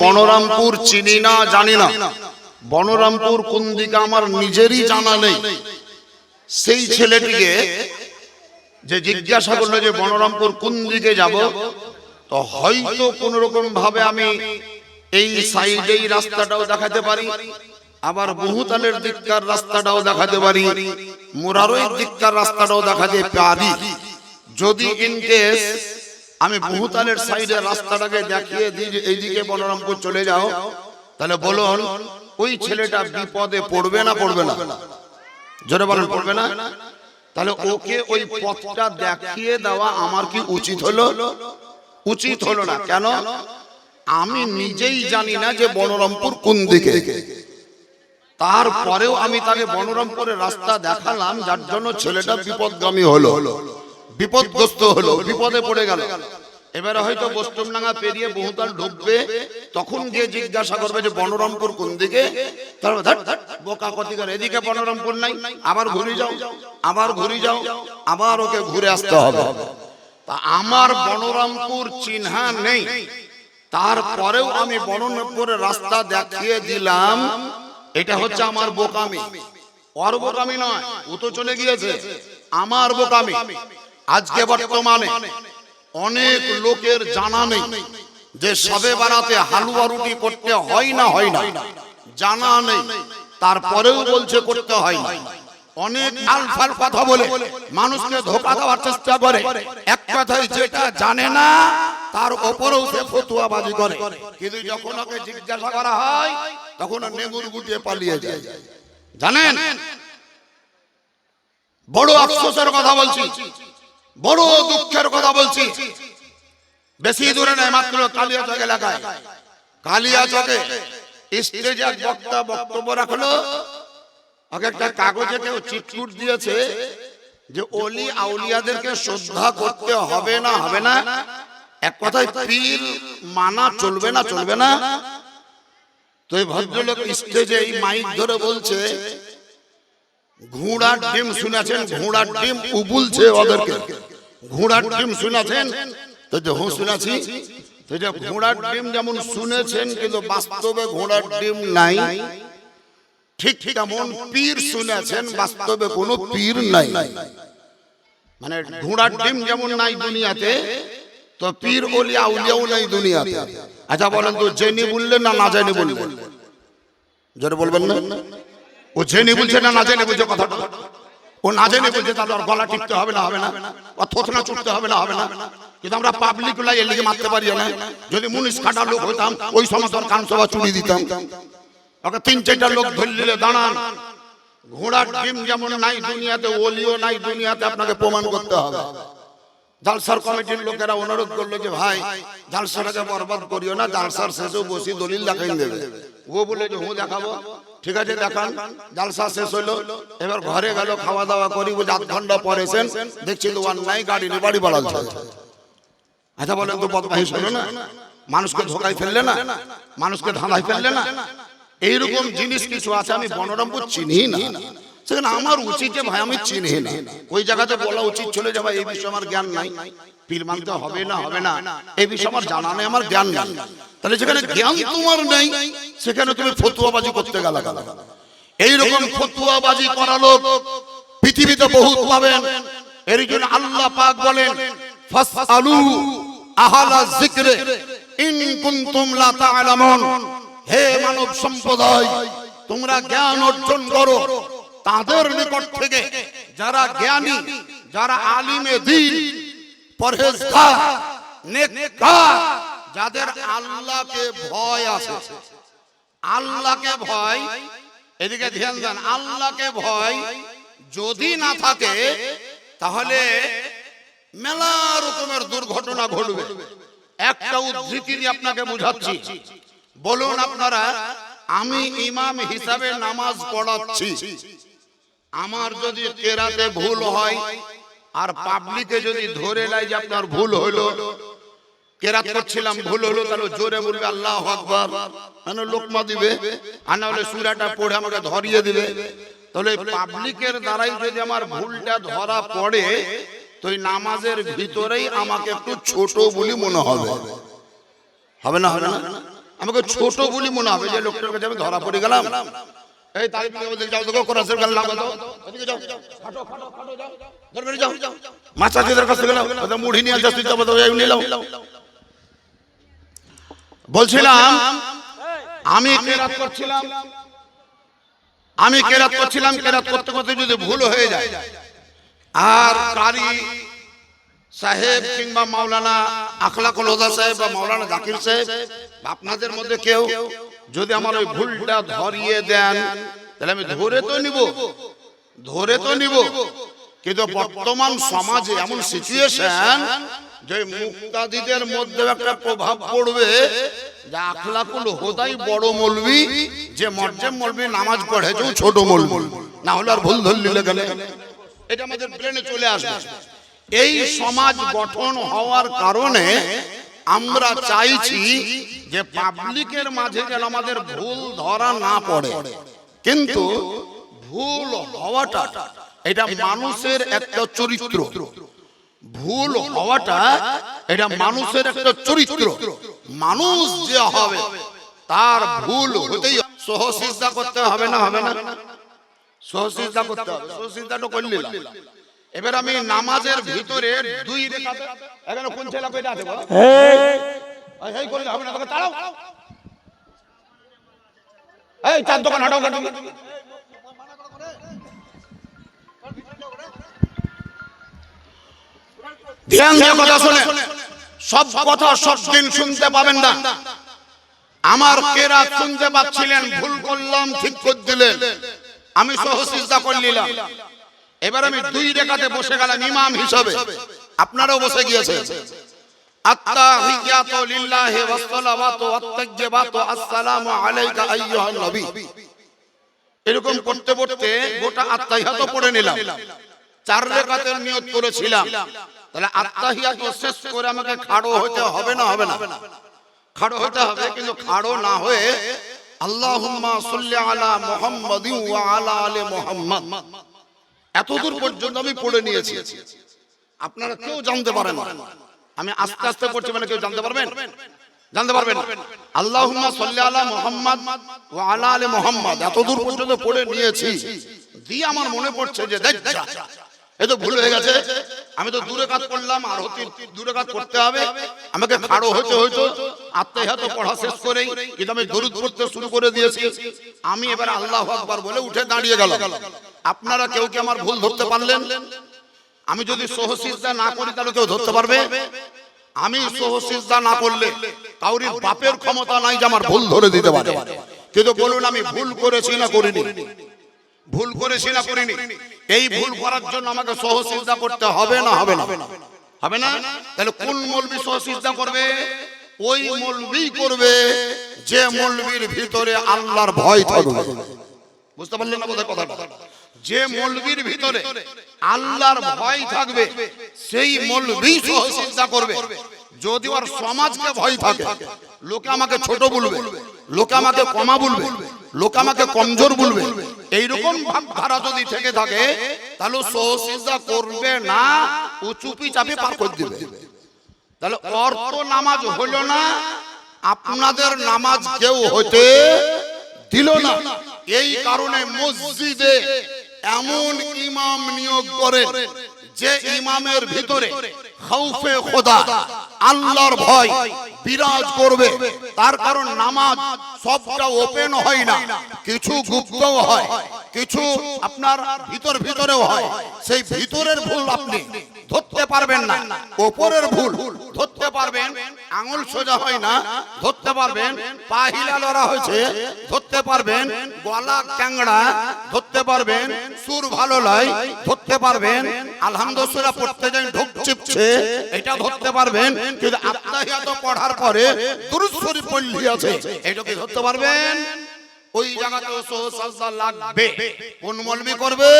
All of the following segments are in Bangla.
বনরামপুর চিনি না, জানি না। বনরামপুর কোন দিকে আমার নিজেরই জানা নেই। সেই ছেলেটিকে যে জিজ্ঞাসা করলো যে বনরামপুর কোন দিকে যাব, তো হয়তো কোন রকম ভাবে আমি এই সাইডেই রাস্তাটাও দেখাতে পারি, আবার বহুতালের দিককার রাস্তাটাও দেখাতে পারি, মুরারোর দিককার রাস্তাটাও দেখাতে পারি। যদি ইন কেস আমি বহুতালের সাইডের রাস্তাটাকে দেখিয়ে দিই যে এইদিকে বনরামপুর চলে যাও, তাহলে বলুন ওই ছেলেটা বিপদে পড়বে না পড়বে না? জোরে বলেন, পড়বে না? তাহলে ওকে ওই পথটা দেখিয়ে দেওয়া আমার কি উচিত হলো? উচিত হলো না। কেন? আমি নিজেই জানি না যে বনরামপুর কোন দিকে, তারপরেও আমি তাকে বনরামপুরের রাস্তা দেখালাম, যার জন্য ছেলেটা বিপদগামী হলো, বিপদগ্রস্ত হলো, বিপদে পড়ে গেল। এবারে হয়তো বস্তুমডাঙ্গা পেরিয়ে বহুতাল ঢুকবে, তখন গিয়ে জিজ্ঞাসা করবে যে বনরামপুর কোন দিকে, তারপর বোকা কতিকার এদিকে বনরামপুর নাই, আবার ঘুরে যাও, আবার ঘুরে যাও, আবার ওকে ঘুরে আসতে হবে। তা আমার বনরামপুর চিহ্না নেই, তারপরেও আমি বনরামপুরের রাস্তা দেখিয়ে দিলাম, এটা হচ্ছে আমার বোকামি। ওর বোকামি নয়, ও তো চলে গিয়েছে, আমার বোকামি। আজকে বর্তমানে অনেক লোকের জানা নেই যে সবে বারাতে হালুয়া রুটি করতে হয় না, হয় না, জানা নেই, তারপরেও বলছে করতে হয় না। অনেক আলফাল কথা বলে মানুষকে ধোঁকা দেওয়ার চেষ্টা করে। এক কথায় যেটা জানে না তার উপরেও সে ফতুয়াবাজি করে, কিন্তু যখন ওকে জিজ্ঞাসা করা হয় তখন নেগুর গুটিয়ে পালিয়ে যায়। জানেন, বড় আফসোসের কথা বলছি, বড় দুঃখের কথা বলছি। বেশি দূরে নয়, মাত্র কালিয়াচক এলাকায়, কালিয়াচকে স্টেজে এক বক্তা বক্তব্য রাখলো। ওকে একটা কাগজে কেউ চিটকুট দিয়েছে যে ওলি আউলিয়াদেরকে শ্রদ্ধা করতে হবে না, হবে না। এক কথায় পীর মানা চলবে না, চলবে না। তো এই ভদ্রলোক স্টেজে এই মাইক ধরে বলছে, ঘোড়ার ডিম শুনেছেন? ঘোড়ার ডিম উবুলছে ওদেরকে। ঘোড়ার ডিম শুনেছেন? তো যে হুঁ শুনেছি। তো যে ঘোড়ার ডিম যেমন শুনেছেন, কিন্তু বাস্তবে ঘোড়ার ডিম নাই, ঠিক তেমন পীর শুনেছেন, বাস্তবে কোনো পীর নাই। মানে ঘোড়ার ডিম যেমন নাই দুনিয়াতে, তো পীর ওলি আউলিয়াও নাই দুনিয়াতে। আচ্ছা বলেন তো, জেনে বললেন না না জেনে বললেন? জোরে বলবেন না? ও জেনে বলছে না না জেনে বলছে? কথাটা ও না জেনে বলছে, তাহলে ওর গলা টিপতে হবে না, হবে না? ও থোতনা চুটতে হবে না, হবে না? কিন্তু আমরা পাবলিক লাই এর লিগে মারতে পারি না। যদি মুনিশ কাটা লোক হইতাম, ওই সময় তোর কান সভা চুড়ি দিতাম। ওকে তিন চারটা লোক ধরে নিলে দাঁড়ান। ঘোড়ার ডিম যেমন নাই দুনিয়াতে, ওলিও নাই দুনিয়াতে, আপনাকে প্রমাণ করতে হবে। জালসার কমিটির লোকেরা অনুরোধ করলো যে ভাই জালসাটাকে বরবাদ করিও না, জালসার শেষেও বসি দলিল দেখাই দেবে। ও বলে যে হুঁ দেখাবো, ঠিক আছে দেখান। জালসা শেষ হইলো, এবার ঘরে গেল, খাওয়া দাওয়া করি, ও 8 ঘন্টা পরে এসেন, দেখছি দোয়ান নাই, গাড়ি নিয়ে বাড়ি বাড়াচ্ছে। আচ্ছা বলেন তো, বদমাইশ হলো না? মানুষকে ধোকায় ফেললে না, মানুষকে ধাঁধায় ফেললে না? এইরকম জিনিস কিছু আছে। আমি বনরামপুর চিনি না, সেখানে আমার উচিত যে ভাই আমি চিনি না, ওই জায়গাতে বলা উচিত চলে যাওয়া, এই বিষয়ে আমার জ্ঞান নাই, পীর মানতে হবে না, হবে না, এই বিষয়ে আমার জানা নেই, আমার জ্ঞান নাই। তাহলে যেখানে জ্ঞান তোমার নেই, সেখানে তুমি ফতুয়াবাজি করতে গেলা। এইরকম ফতুয়াবাজি করা লোক পৃথিবীতে বহুত পাবেন। এর জন্য আল্লাহ পাক বলেন, ফাসআলু আহলা যিকরি ইন কুনতুম লা তা'লামুন। হে মানব সম্প্রদায়, তোমরা জ্ঞান অর্জন করো তাদের নিকট থেকে যারা জ্ঞানী, যারা আলিমে দ্বীন, পরহেজগার, নেককার, যাদের আল্লাহকে ভয় আছে। আল্লাহকে ভয়, এদিকে ধ্যান দেন, আল্লাহকে ভয় যদি না থাকে তাহলে মেলা রকমের দুর্ঘটনা ঘটবে। একটা উদ্ধৃতি দিয়ে আপনাকে বুঝাচ্ছি। বলুন আপনারা, আমি ইমাম হিসাবে নামাজ পড়াচ্ছি, আমার যদি কেরাতে ভুল হয় আর পাবলিকে যদি ধরে নেয় যে আপনার ভুল হলো, কেরাত করছিলাম ভুল হলো, তাহলে জোরে বলবে আল্লাহু আকবার, মানে লোকমা দিবে, আর না হলে সূরাটা পড়ে আমাকে ধরিয়ে দিবে। তাহলে পাবলিকের দ্বারাই যদি আমার ভুলটা ধরা পড়ে, তো এই নামাজের ভিতরেই আমাকে একটু ছোট বলে মনে হবে, হবে না? হবে না? আমাকে ছোট বলি মনে হবে যে লোকটার কাছে আমি ধরা পড়ে গেলাম। এই তাই যাও দেখো কোরআনের গান লাগা দাও, ওদিকে যাও, খাটো খাটো খাটো যাও, দরবারে যাও, মাছাজিদের কাছে গেলাম, ওটা মুড়ি নিয়ে আসতে যাবো তো এই নিলাম। বলছিলাম আমি কেরাত করছিলাম, কেরাত করতে করতে যদি ভুল হয়ে যায় আর কারি সাহেব কিংবা মাওলানা আখলাকুল হুদা সাহেব বা মাওলানা জাকির সাহেব আপনাদের মধ্যে কেউ যদি আমার ওই ভুলটা ধরিয়ে দেন তাহলে আমি ধরে তো নিব। কিন্তু বর্তমান সমাজে এমন সিচুয়েশন যে মুক্তাদিদের মধ্যে একটা প্রভাব পড়বে যে আখলাকুল হুদাই বড় মৌলভী, যে মরজেম মৌলভী নামাজ পড়েছে ছোট মৌলভী, না হলে আর ভুল ধরলে গেলে এটা আমাদের ব্রেনে চলে আসবে। এই সমাজ গঠন হওয়ার কারণে আমরা চাইছি যে পাবলিকের মাঝে যেন আমাদের ভুল ধরা না পড়ে। কিন্তু ভুল হওয়াটা এটা মানুষের একটা চরিত্র, ভুল হওয়াটা এটা মানুষের একটা চরিত্র। মানুষ যে হবে তার ভুল হতেই সহসিজদা করতে হবে না, হবে না সহসিজদা করতে হবে, সহসিজদাটা করলে। এবার আমি নামাজের ভিতরে 2 রাকাত, এখানে কোন ছেলে কয়টা আছে বলো? এই করে হবে না, তোকে তাড়াও, এই চার দোকান হাঁটাও কাটো। ধ্যান দিয়ে কথা শুনে, সব কথা সব দিন শুনতে পাবেন না। আমার কেরাত শুনতে পাচ্ছিলেন, ভুল করলাম ঠিক করে দিলেন, আমি সহসিজদা করে নিলাম। এবার আমি 2 রাকাতে বসে গেলাম ইমাম হিসাবে, আপনারাও বসে গিয়েছেন। আত্তাহিয়াতু লিল্লাহি ওয়াস সালাওয়াতু ওয়াত তাইয়্যিবাতু আসসালামু আলাইকা আইয়ুহান নবী, এরকম পড়তে পড়তে গোটা আত্তাহিয়াত পড়ে নিলাম। 4 রাকাতের নিয়ত করেছিলাম, তাহলে আত্তাহিয়াত শেষ করে আমাকে খাড়ো হতে হবে না, হবে না? খাড়ো হতে হবে, কিন্তু খাড়ো না হয়ে আল্লাহুম্মা সাল্লি আলা মুহাম্মাদিন ওয়া আলা আলি মুহাম্মাদ এতদূর পর্যন্ত আমি পড়ে নিয়েছি। আপনারা কেউ জানতে পারেন না, আমি আস্তে আস্তে পড়ছি, মানে কেউ জানতে পারবেন? জানতে পারবেন না। আল্লাহুম্মা সাল্লি আলা মুহাম্মাদ ওয়া আলা আলি মুহাম্মাদ এতদূর পর্যন্ত পড়ে নিয়েছি। দিয়ে আমার মনে পড়ছে যে দেখ এই তো ভুল হয়ে গেছে, আমি তো 2 রাকাত পড়লাম, আর 2 রাকাত করতে হবে, আমাকে খাড়ো হতে হয়তো আত্তাহিয়াত পড়া শেষ করেই কিন্তু আমি দরুদ পড়তে শুরু করে দিয়েছি। আমি এবার আল্লাহু আকবার বলে উঠে দাঁড়িয়ে গেলাম। আপনারা কেউ কি আমার ভুল ধরতে পারলেন? আমি যদি সহসিজদা না করি তাহলে কেউ ধরতে পারবে? আমি সহসিজদা না করলে কাউরির বাপের ক্ষমতা নাই যে আমার ভুল ধরে দিতে পারে। কিন্তু বলুন আমি ভুল করেছি না করিনি? ভুল করেছি না করিনি? এই ভুল করার জন্য আমাকে সহসিজদা করতে হবে না, হবে না? হবে না? তাহলে কোন মৌলবি সহসিজদা করবে? ওই মৌলবি করবে যে মৌলবির ভিতরে আল্লাহর ভয় থাকবে। বুঝতে পারলেন না বোধহয় কথাটা? যে মৌলবির ভিতরে আল্লাহর ভয় থাকবে সেই মৌলবি সহসিজদা করবে। যদি ওর সমাজকে ভয় থাকে, লোকে আমাকে ছোট বলবে, লোকে আমাকে কমা বলবে, লোকে আমাকে কমজোর বলবে, এইরকম ভাবধারা যদি থেকে থাকে তাহলে সহসিজদা করবে না, ও চুপি চাপি পার করে দিবে। তাহলে অর্থ নামাজ হলো না, আপনাদের নামাজ কেউ হতে দিল না। এই কারণে মসজিদে এমন ইমাম নিয়োগ করে যে ইমামের ভিতরে খাউফে খোদা, আল্লাহর ভয় বিরাজ করবে। তার কারণ নামাজ সবটা ওপেন হয় না, কিছু গুপ্তও হয়, কিছু আপনার ভিতরেও হয়। সেই ভিতরের ভুল আপনি ধরতে পারবেন না, ওপরের ভুল ধরতে পারবেন। আঙুল সোজা হয় না, ধরতে পারবেন। পা হিলা লড়া হয়েছে, ধরতে পারবেন। গলা ট্যাংড়া, ধরতে পারবেন। সুর ভালো নয়, ধরতে পারবেন। আলহামদুলিল্লাহ পড়তে যাই ঢোক চিপছে, এটা ধরতে পারবেন। কিন্তু আত্তাহিয়াত পড়ার পরে দুরূদ শরীফ পড়লি আছে, এটাকে ধরতে পারবেন? ওই জায়গাতে সহসিজদা লাগবে। কোন মৌলবি করবে?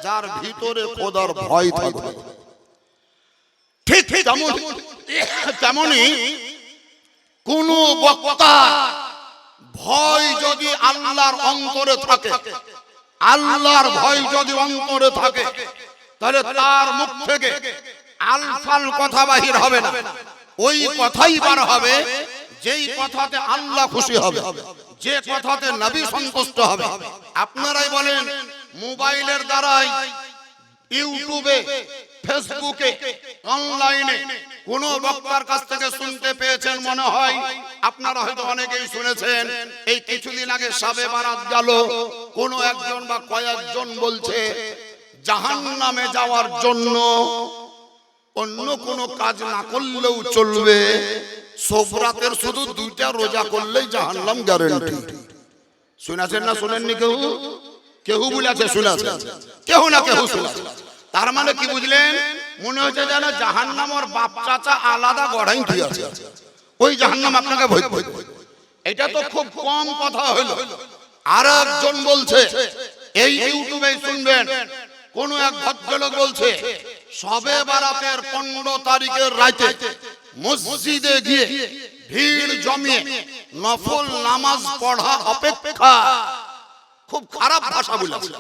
যার ভিতরে খোদার ভয় থাকবে। ঠিক তেমনি কোন বক্তা ভয় যদি আল্লাহর অন্তরে থাকে, আল্লাহর ভয় যদি অন্তরে থাকে, তাহলে তার মুখ থেকে আলফাল কথা বাহির হবে না। ওই কথাই বার হবে যেই কথাতে আল্লাহ খুশি হবে, যে কথাতে নবী সন্তুষ্ট হবে। আপনারাই বলেন মোবাইলের দ্বারাই, ইউটিউবে, ফেসবুকে, অনলাইনে কোন বক্তার কাছ থেকে শুনতে পেয়েছেন মনে হয়? আপনারা হয়তো অনেকেই শুনেছেন, এই কিছুদিন আগে শবে বারাত গেল, কোন একজন বা কয়েকজন বলছে জাহান্নামে যাওয়ার জন্য অন্য কোনো কাজ না করলেও চলবে, সবরাতের শুধু 2টা রোজা করলেই জাহান্নাম গ্যারান্টি। শুনেছেন না শুনেননি? কেউ কেউ বলেছে শুনেছেন, কেউ না কেউ শুনেছে। তার মানে কি বুঝলেন? মনে হচ্ছে যেন জাহান্নাম ওর বাপ চাচা আলাদা গড়াই ঠিক আছে, ওই জাহান্নাম আপনাকে ভয় ভয়। এটা তো খুব কম কথা হলো। আর একজন বলছে, এই ইউটিউবে শুনবেন, কোন এক ভদ্রলোক বলছে শবে বারাতের 15 তারিখের রাতে মসজিদে গিয়ে ভিড় জমিয়ে নফল নামাজ পড়া অপেক্ষা, খুব খারাপ ভাষা বলেছে।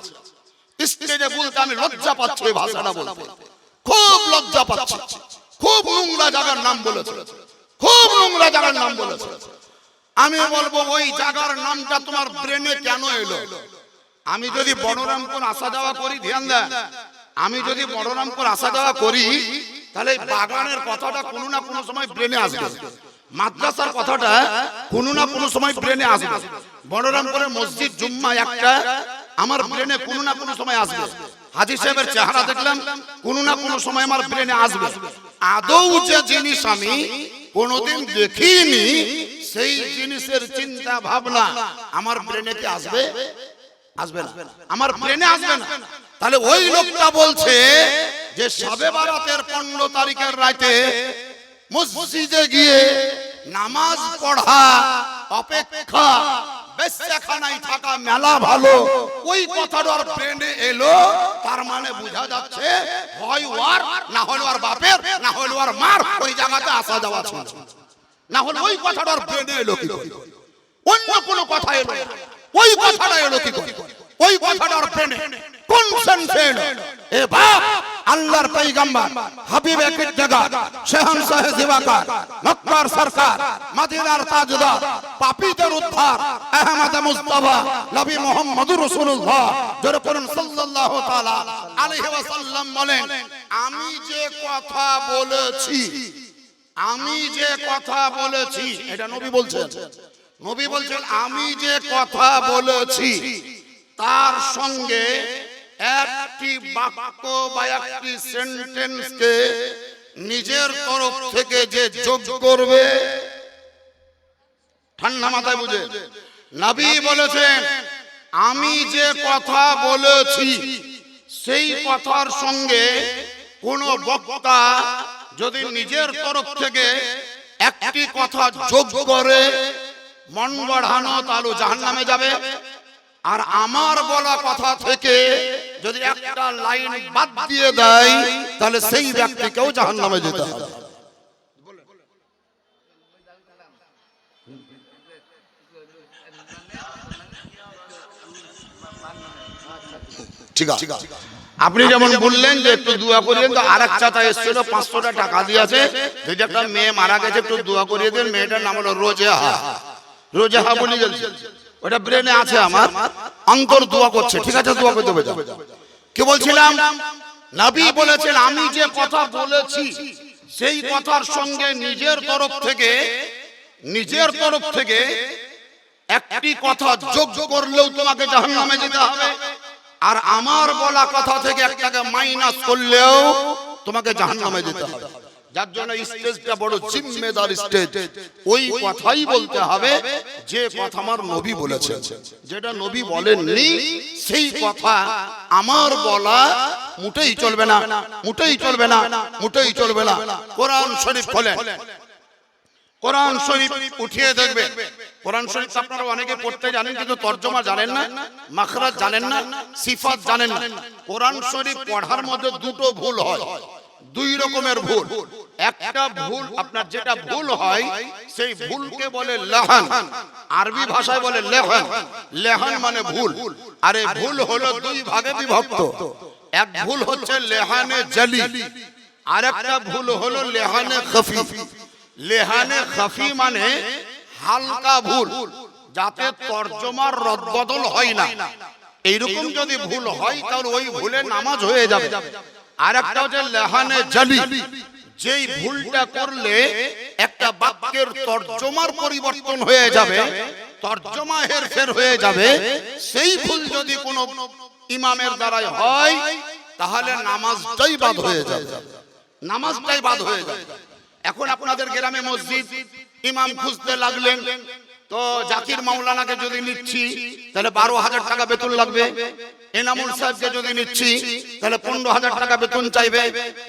স্টেজে বলতে আমি লজ্জা পাচ্ছি, এই ভাষাটা বলতে খুব লজ্জা পাচ্ছি। খুব নোংরা জায়গার নাম বলেছে, খুব নোংরা জায়গার নাম বলেছে। আমি বলবো ওই জায়গার নামটা তোমার ব্রেনে কেন এলো? আমি যদি বড়রামপুর আসা যাওয়া করি, ধ্যান দেন, আমি যদি বড়রামপুর আসা যাওয়া করি, তাহলে বাগানের কথাটা কোনো না কোনো সময় ব্রেনে আসবে, মাদ্রাসার কথাটা কোনো না কোনো সময় ব্রেনে আসবে, বড়রামপুরের মসজিদ জুম্মা একটা আমার ব্রেনে কোনো না কোনো সময় আসবে, হাজী সাহেবের চেহারা দেখলাম কোনো না কোনো সময় আমার ব্রেনে আসবে। আদৌ যে জিনিস আমি কোনোদিন দেখিনি, সেই জিনিসের চিন্তা ভাবনা আমার ব্রেনে কি আসবে? আসবে না, আমার ব্রেনে আসবে না। তাহলে ওই লোকটা বলছে যে শবে বারাতের 15 তারিখের রাতে মসজিদে গিয়ে নামাজ পড়া অপেক্ষা বেশ্যাখানায় থাকা মেলা ভালো, ওই কথাটা আর ব্রেনে এলো। তার মানে বোঝা যাচ্ছে হয় ওর, না হলে ওর বাপের, না হলে ওর মার ওই জায়গাতে আসা যাওয়া ছিল, না হলে ওই কথাটা আর ব্রেনে এলো কি করে? অন্য কোনো কথা এলো, ওই কথাটা এলো কি করে? ওই কথাটার ব্রেনে কোন সেন্সে এলো? এ বাপ, আল্লাহর পয়গম্বর হাবিবে কিদ্দাগা শাহনশাহ দিওয়াকার মক্কার সরকার মদিনার তাজদার পাপীদের উদ্ধার আহমদ মুস্তাফা নবী মুহাম্মদুর রাসূলুল্লাহ যারা করেন সাল্লাল্লাহু তাআলা আলাইহি ওয়াসাল্লাম বলেন, আমি যে কথা বলেছি, আমি যে কথা বলেছি, এটা নবী বলছেন, নবী বলছেন আমি যে কথা বলেছি তার সঙ্গে একটি বাক্য বা একটি সেন্টেন্সকে নিজের তরফ থেকে যে যোগ করবে, ঠান্ডা মাথায় বুঝে, নবী বলেছেন আমি যে কথা বলেছি সেই কথার সঙ্গে কোন বক্তা যদি নিজের তরফ থেকে একটি কথা যোগ করে, মন বাড়ানো, তাহলে জাহান্নামে যাবে। আর আমার বলা কথা থেকে যদি একটা লাইন বাদ দিয়ে দেয়, তাহলে সেই ব্যক্তিকেও জাহান্নামে যেতে হবে। ঠিক আছে, আপনি যেমন বললেন যে একটু দোয়া করিয়েন, তো আরেক চাচা এসেছিল 500 টাকা দিয়েছে, যদি একটা মেয়ে মারা গেছে একটু দোয়া করিয়ে দেন, মেয়েটার নাম হলো রোজেহা, রোজেহা বলে গেছে, ওটা ব্রেনে আছে আমার, অন্তর দোয়া করছে, ঠিক আছে দোয়া করতে হবে। কি বলছিলাম? নবী বলেছেন আমি যে কথা বলেছি সেই কথার সঙ্গে নিজের তরফ থেকে একটি কথা যোগ করলেও তোমাকে জাহান্নামে যেতে হবে, আর আমার বলা কথা থেকে একটাকে মাইনাস করলেও তোমাকে জাহান্নামে যেতে হবে। যার জন্য স্টেজটা বড় জিম্মেদার স্টেজ, ওই কথাই বলতে হবে যে কথা আমার নবী বলেছেন, যেটা নবী বলেননি সেই কথা আমার বলা মোটেই চলবে না, মোটেই চলবে না, মোটেই চলবে না। কোরআন শরীফ খোলেন, কোরআন শরীফ উঠিয়ে দেখবেন। কোরআন শরীফ আপনারা অনেকে পড়তে জানেন কিন্তু তরজমা জানেন না, মাখরাজ জানেন না, সিফাত জানেন না। কোরআন শরীফ পড়ার মধ্যে দুটো ভুল হয়, দুই রকমের ভুল। একটা ভুল আপনার যেটা ভুল হয় সেই ভুলকে বলে লাহান, আরবি ভাষায় বলে লেহান, লেহান মানে ভুল। আর এই ভুল হলো দুই ভাগে বিভক্ত, এক ভুল হচ্ছে লেহানে জালি, আর একটা ভুল হলো লেহানে খাফি। লেহানে খাফি মানে হালকা ভুল, যাতে তর্জমার রদবদল হয় না, এইরকম যদি ভুল হয় তাহলে ওই ভুলে নামাজ হয়ে যাবে। আর একটা হচ্ছে লেহানে জালি, যেই ভুলটা করলে একটা বাক্যের তর্জমার পরিবর্তন হয়ে যাবে, তর্জমা হেরফের হয়ে যাবে, সেই ভুল যদি কোনো ইমামের দ্বারাই হয় তাহলে নামাজটাই বাদ হয়ে যাবে, নামাজটাই বাদ হয়ে যাবে। এখন আপনাদের গ্রামে মসজিদ, ইমাম খুঁজতে লাগলেন, তো জাকির মাওলানাকে যদি নিচ্ছি তাহলে 12,000 টাকা বেতন লাগবে, এনামুল সাহেবকে যদি নিচ্ছি তাহলে 15,000 টাকা বেতন চাইবে,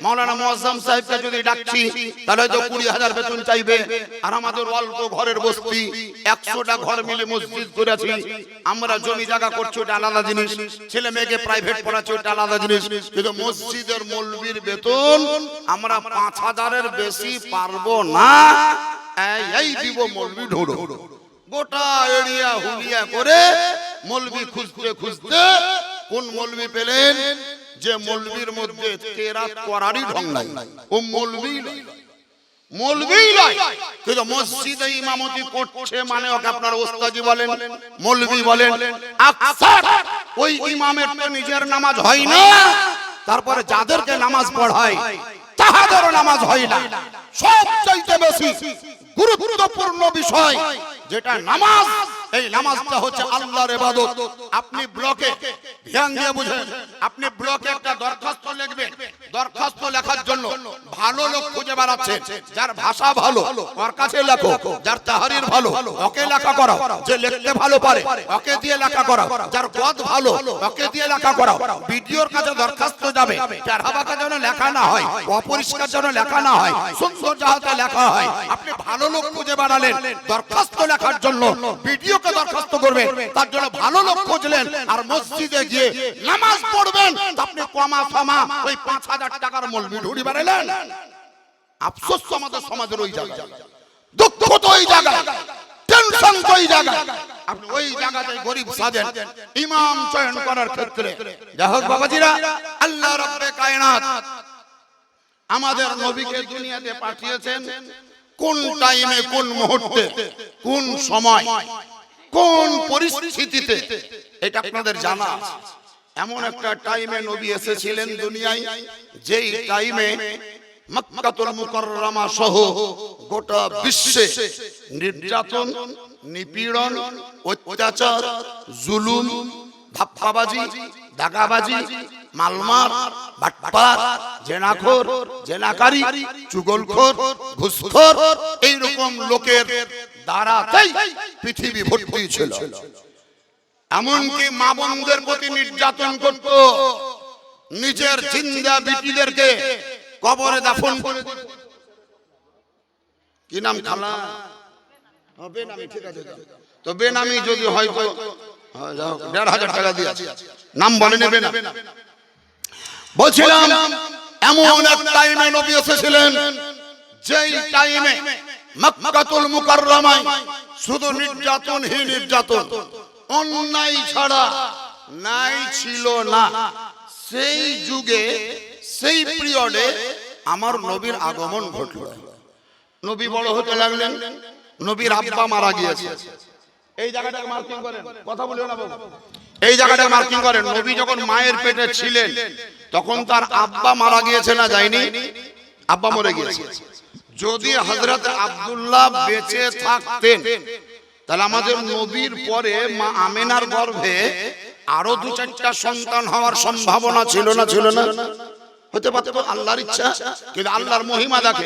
মাওলানা মুআজ্জম সাহেবকে যদি ডাকছি তাহলে হয়তো 20,000 বেতন চাইবে। আর আমাদের অল্প ঘরের বস্তি, 100টা ঘর মিলে মসজিদ করেছি আমরা, জমি জায়গা করছি ওটা আলাদা জিনিস, ছেলে মেয়েকে প্রাইভেট পড়াচ্ছি ওটা আলাদা জিনিস, কিন্তু মসজিদের মৌলবীর বেতন আমরা 5,000-এর বেশি পারবো না, এই দিব মৌলবী ঢোড়ো। গোটা এরিয়া হুলিয়া করে মৌলবী খুঁজতে খুঁজতে কোন মৌলবী পেলেন যে মৌলবীর মধ্যে কেরাত করারই ঢং নাই, ও মৌলবী মৌলবী নয়, কিন্তু মসজিদে ইমামতি করছে মানে ওকে আপনারা ওস্তাজি বলেন, মৌলবী বলেন। আকসার ওই ইমামের তো নিজের নামাজ হয় না, তারপরে যাদেরকে নামাজ পড়ায় তাহাদেরও নামাজ হয় না। সবচাইতে বেশি গুরুত্বপূর্ণ বিষয় যেটা নামাজ, এই নামাজটা হচ্ছে আল্লাহর ইবাদত। আপনি ব্লকে ধ্যান দিয়ে বুঝেন, আপনি ব্লকে একটা দরখাস্ত লিখবেন, দরখাস্ত লেখার জন্য ভালো লোক খুঁজে বেড়াচ্ছেন, যার ভাষা ভালো ওর কাছে লেখো, যার তাহরির ভালো ওকে লেখা করাও, যে লিখতে ভালো পারে ওকে দিয়ে লেখা করাও, যার পদ ভালো ওকে দিয়ে লেখা করাও। ভিডিওর কাছে দরখাস্ত যাবে, চারহাবাকা যেন লেখা না হয়, অপরিষ্কার যেন লেখা না হয়, সুন্দর যাহাতে লেখা হয়। আপনি ভালো লোক খুঁজে বেড়ালেন দরখাস্ত লেখার জন্য, ভিডিওকে দরখাস্ত করবেন তার জন্য ভালো লোক খুঁজলেন, আর মসজিদে গিয়ে নামাজ পড়বেন আপনি কমা সমা ওই 5,000 টাকার মৌলবি ঢুড়ি বাড়ালেন। আফসোস তো আমাদের সমাজের ওই জায়গা, দুঃখ তো ওই জায়গা, টেনশন তো ওই জায়গা। আপনি ওই জায়গাতে গরিব সাজেন ইমাম চয়ন করার ক্ষেত্রে। যাই হোক বাবাজিরা, আল্লাহ রাব্বে কায়নাত আমাদের নবীকে দুনিয়াতে পাঠিয়েছেন কোন টাইমে, কোন মুহূর্তে, কোন সময়, কোন পরিস্থিতিতে, এটা আপনাদের জানা আছে। এমন একটা টাইমে নবী এসেছিলেন দুনিয়ায়, যেই টাইমে মক্কাতুল মুকাররমা সহ গোটা বিশ্বে নির্যাতন, নিপীড়ন, অত্যাচার, জুলুম, ধাপ্পাবাজি, দাগাবাজি, মালমার, বাটপার, জেনাখোর, জেনাকারী, চুগলখোর, ঘুষখোর, এইরকম লোকের দ্বারাতেই পৃথিবী ভর্তি ছিল। এমনকি মা বোনদের প্রতি নির্যাতন করত, নিজের জিন্দা বিটিদেরকে কবরে দাফন করে দিত। কি নাম? খালা বেনামি, ঠিক আছে তো বেনামি যদি হয়তো 1,500 টাকা দিয়ে নাম বলে নেবে না। বলছিলাম এমন এক টাইমে নবী এসেছিলেন যেই টাইমে মক্কাতুল মুকাররমায় শুধু নির্যাতন হি নির্যাতন, অন্যায় ছাড়া নাই ছিল না। সেই যুগে, সেই পিরিয়ডে আমার নবীর আগমন ঘটল। নবী বড় হতে লাগলেন, নবীর আব্বা মারা গিয়েছে। এই জায়গাটাকে মার্কিং করেন, কথা বলিও না বাবু, এই জায়গাটাকে মার্কিং করেন। নবী যখন মায়ের পেটে ছিলেন তখন তার আব্বা মারা গিয়েছে না যায়নি? আব্বা মরে গিয়েছে। যদি হযরত আব্দুল্লাহ বেঁচে থাকতেন তাহলে আমাদের নবীর পরে মা আমেনার গর্ভে আরো 2-4টা সন্তান হওয়ার সম্ভাবনা ছিল না? ছিল না? হতে পারত, আল্লাহর ইচ্ছা। কিন্তু আল্লাহর মহিমা দেখে,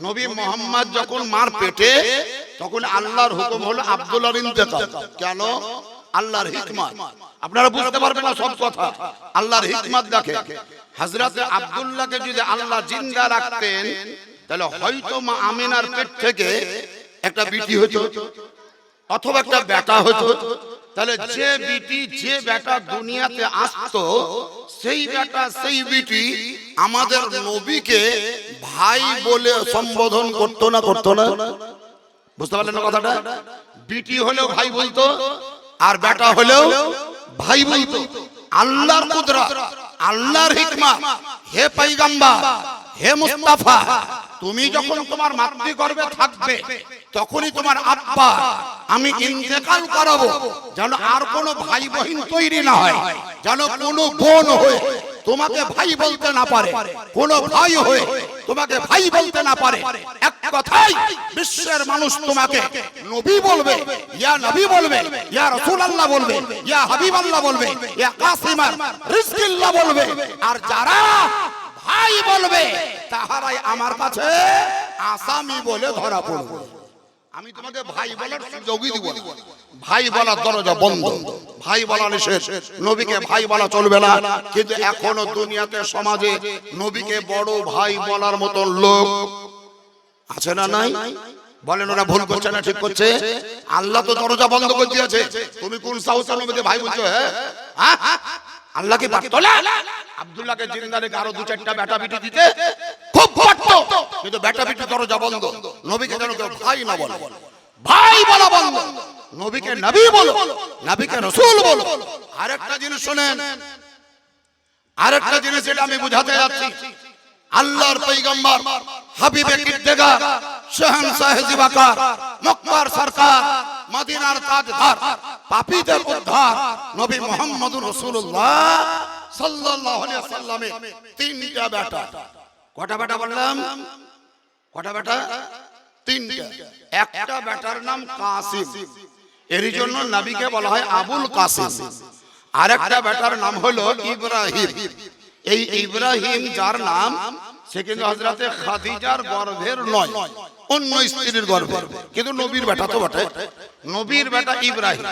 নবী মুহাম্মদ যখন মার পেটে তখন আল্লাহর হুকুম হলো আব্দুল্লাহর ইন্তেকাল। কেন? আল্লাহর হিকমত। আপনারা বুঝতে পারবেন না সব কথা, আল্লাহর হিকমত দেখে। হযরত আব্দুল্লাহকে যদি আল্লাহ জিন্দা রাখতেন তাহলে হয়তো মা আমিনার পেট থেকে একটা বিটি হতো অথবা একটা বেটা হতো। তাহলে যে বিটি, যে বেটা দুনিয়াতে আসতো, সেই বেটা, সেই বিটি আমাদের নবীকে ভাই বলে সম্বোধন করতো না? করতো না? বুঝতে পারলেন না কথাটা? বিটি হলেও ভাই বলতো আর বেটা হলেও ভাই বলতো। আল্লাহর কুদরত, আল্লাহর হিকমত। হে পয়গম্বর, হে মুস্তাফা, তুমি যখন তোমার মাতৃগর্ভে থাকবে তখনই তোমার আব্বা আমি ইন্তেকাল করাবো, যেন আর কোনো ভাই বহিন তৈরি না হয়, যেন কোনো বোন হয়ে তোমাকে ভাই বলতে না পারে, কোন ভাই হয়ে তোমাকে ভাই বলতে না পারে। এক কথাই বিশ্বের মানুষ তোমাকে নবী বলবে, ইয়া নবী বলবে, ইয়া রাসূলুল্লাহ বলবে, ইয়া হাবিবাল্লাহ বলবে, ইয়া কাসিমার রিজকিল্লাহ বলবে। আর যারা ভাই বলবে তাহারাই আমার কাছে আসামি বলে ধরা পড়বে। আমি তোমাকে ভাই বলার সুযোগই দিব না। ভাই বলার দরজা বন্ধ, ভাই বলা নিষেধ, নবীকে ভাই বলা চলবে না। কিন্তু এখনো দুনিয়াতে সমাজে নবীকে বড় ভাই বলার মতো লোক আছে না নাই? বলেন ওরা ভুল করছে না ঠিক করছে? আল্লাহ তো দরজা বন্ধ করে দিয়েছে, তুমি কোন সাহসে নবীকে ভাই বলছো? হ্যাঁ, আল্লাহ কি পারতো না আব্দুল্লাহকে জিন্দা রেখে আরো 2-4টা বেটা বিটি দিতে? খুব পারতো, কিন্তু বেটা বিটি দরজা বন্ধ। নবীকে যেন কেউ ভাই না বলে, ভাই বলা বন্ধ। নবীকে নবী বলো, নবীকে রাসূল বলো। আরেকটা জিনিস শুনেন, আরেকটা জিনিস এটা আমি বুঝাতে যাচ্ছি। আল্লাহর পয়গম্বর হাবিবে কিদ্দেগা শাহনশাহ জিবাকার মক্কার সরকার মদিনার তাজদার পাপীদের উদ্ধার নবী মুহাম্মদুর রাসূলুল্লাহ সাল্লাল্লাহু আলাইহি ওয়াসাল্লামের 3টা বেটা। কটা বেটা বললাম? কটা বেটা? 3টা। একটা বেটার নাম কাসিম, এরই জন্য নবীকে বলা হয় আবুল কাসিম। আরেকটা বেটার নাম হলো ইব্রাহিম। এই ইব্রাহিম যার নাম, সে কিন্তু হযরতে খাদিজার গর্ভের নয়, অন্য স্ত্রীর গর্ভের, কিন্তু নবীর বেটা তো বটে। নবীর বেটা ইব্রাহিম।